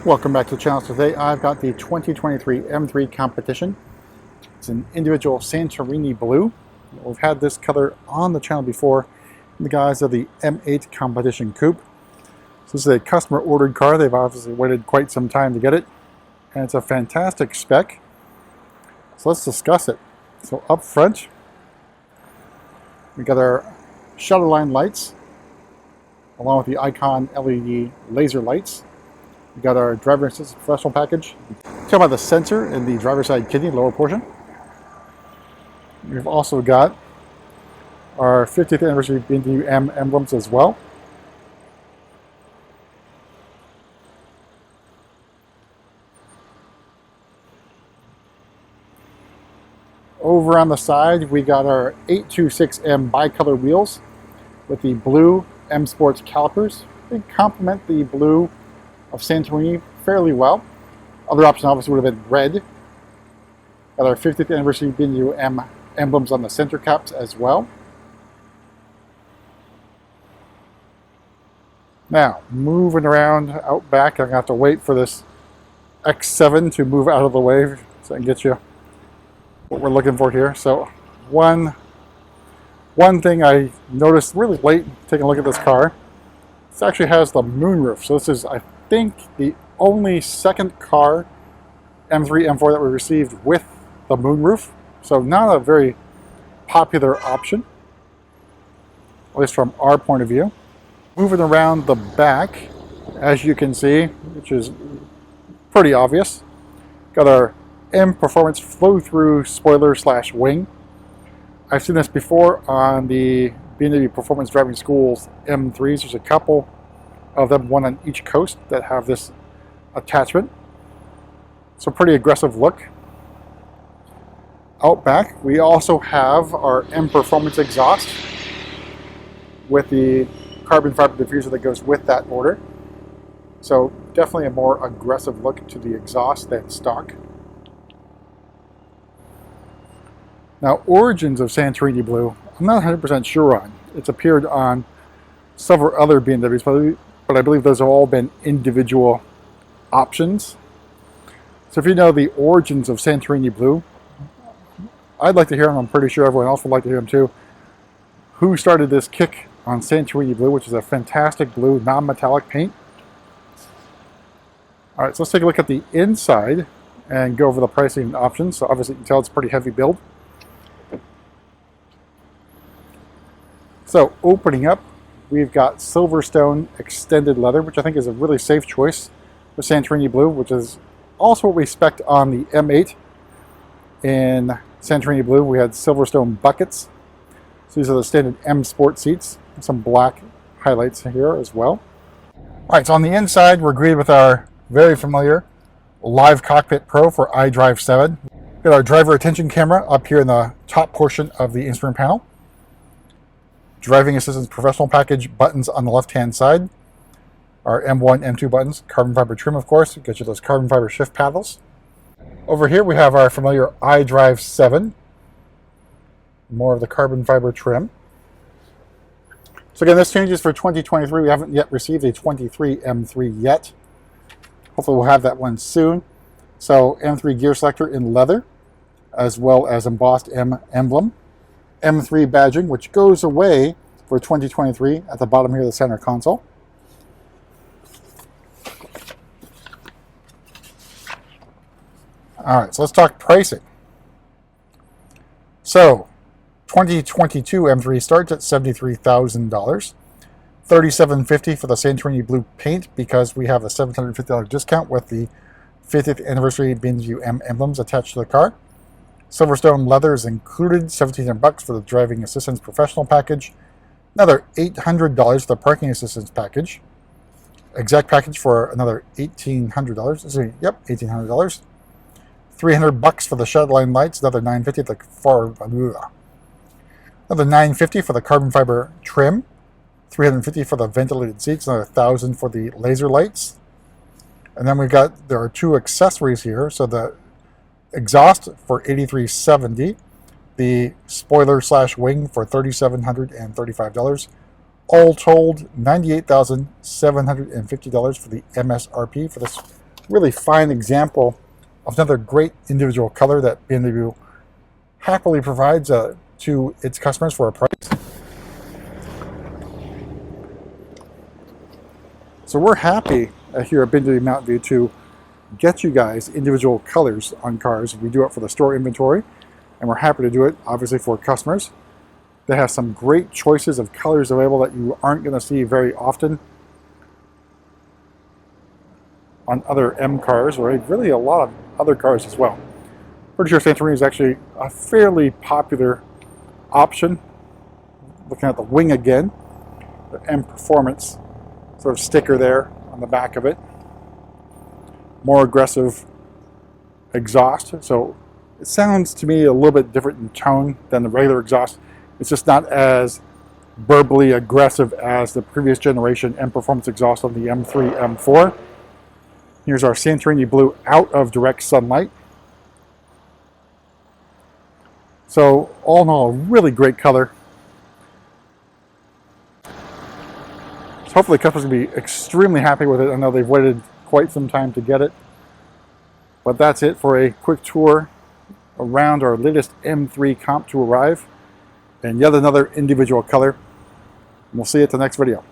Welcome back to the channel. Today I've got the 2023 M3 competition. It's an individual Santorini Blue. We've had this color on the channel before in the guise of the M8 competition coupe. So this is a customer ordered car. They've obviously waited quite some time to get it. And it's a fantastic spec. So let's discuss it. So up front, we got our shutter line lights along with the Icon LED laser lights. We got our driver assistance professional package. Talk about the sensor in the driver's side kidney, lower portion. We've also got our 50th anniversary BMW M emblems as well. Over on the side, we got our 826M bicolor wheels with the blue M Sports calipers. They complement the blue of Santorini fairly well. Other option obviously would have been red. Got our 50th anniversary BMW M emblems on the center caps as well. Now, moving around out back, I'm going to have to wait for this X7 to move out of the way so I can get you what we're looking for here. So one thing I noticed really late taking a look at this car, this actually has the moonroof. So this is, I think, the only second car, M3, M4, that we received with the moonroof. So not a very popular option, at least from our point of view. Moving around the back, as you can see, which is pretty obvious, got our M Performance flow-through spoiler / wing. I've seen this before on the BMW Performance Driving School's M3s. There's a couple of them, one on each coast, that have this attachment. So pretty aggressive look. Out back, we also have our M Performance exhaust with the carbon fiber diffuser that goes with that order. So definitely a more aggressive look to the exhaust than stock. Now, origins of Santorini Blue, I'm not 100% sure on. It's appeared on several other BMWs, but I believe those have all been individual options. So if you know the origins of Santorini Blue, I'd like to hear them. I'm pretty sure everyone else would like to hear them too. Who started this kick on Santorini Blue, which is a fantastic blue, non-metallic paint? All right, so let's take a look at the inside and go over the pricing options. So obviously you can tell it's a pretty heavy build. So opening up, we've got Silverstone extended leather, which I think is a really safe choice for Santorini Blue, which is also what we spec'd on the M8. In Santorini Blue, we had Silverstone buckets. So these are the standard M Sport seats. Some black highlights here as well. All right, so on the inside, we're greeted with our very familiar Live Cockpit Pro for iDrive 7. We've got our driver attention camera up here in the top portion of the instrument panel. Driving assistance professional package buttons on the left-hand side. Our M1, M2 buttons. Carbon fiber trim, of course. Get you those carbon fiber shift paddles. Over here we have our familiar iDrive 7. More of the carbon fiber trim. So again, this changes for 2023. We haven't yet received a 23 M3 yet. Hopefully we'll have that one soon. So M3 gear selector in leather, as well as embossed M emblem. M3 badging, which goes away for 2023 at the bottom here of the center console. All right, so let's talk pricing. So 2022 M3 starts at $73,000, $3,750 for the Santorini Blue paint because we have a $750 discount with the 50th anniversary BMW M emblems attached to the car. Silverstone leather is included, $1,700 for the driving assistance professional package. Another $800 for the parking assistance package. Exec package for another $1,800. Yep, $1,800. $300 for the shutter line lights. Another $950 another $950 for the carbon fiber trim. $350 for the ventilated seats. Another $1,000 for the laser lights. And then there are two accessories here. So the exhaust for $8,370, the spoiler / wing for $3,735. All told, $98,750 for the MSRP for this really fine example of another great individual color that BMW happily provides to its customers for a price. So we're happy here at BMW Mountain View to get you guys individual colors on cars. We do it for the store inventory, and we're happy to do it obviously for customers. They have some great choices of colors available that you aren't going to see very often on other M cars, or really a lot of other cars as well. Pretty sure Santorini is actually a fairly popular option. Looking at the Wing again, the M Performance sort of sticker there on the back of it. More aggressive exhaust, so it sounds to me a little bit different in tone than the regular exhaust. It's just not as burbly aggressive as the previous generation M Performance exhaust on the M3, M4. Here's our Santorini Blue out of direct sunlight. So all in all, a really great color. So hopefully customers will be extremely happy with it. I know they've waited quite some time to get it. But that's it for a quick tour around our latest M3 comp to arrive. And yet another individual color. And we'll see you at the next video.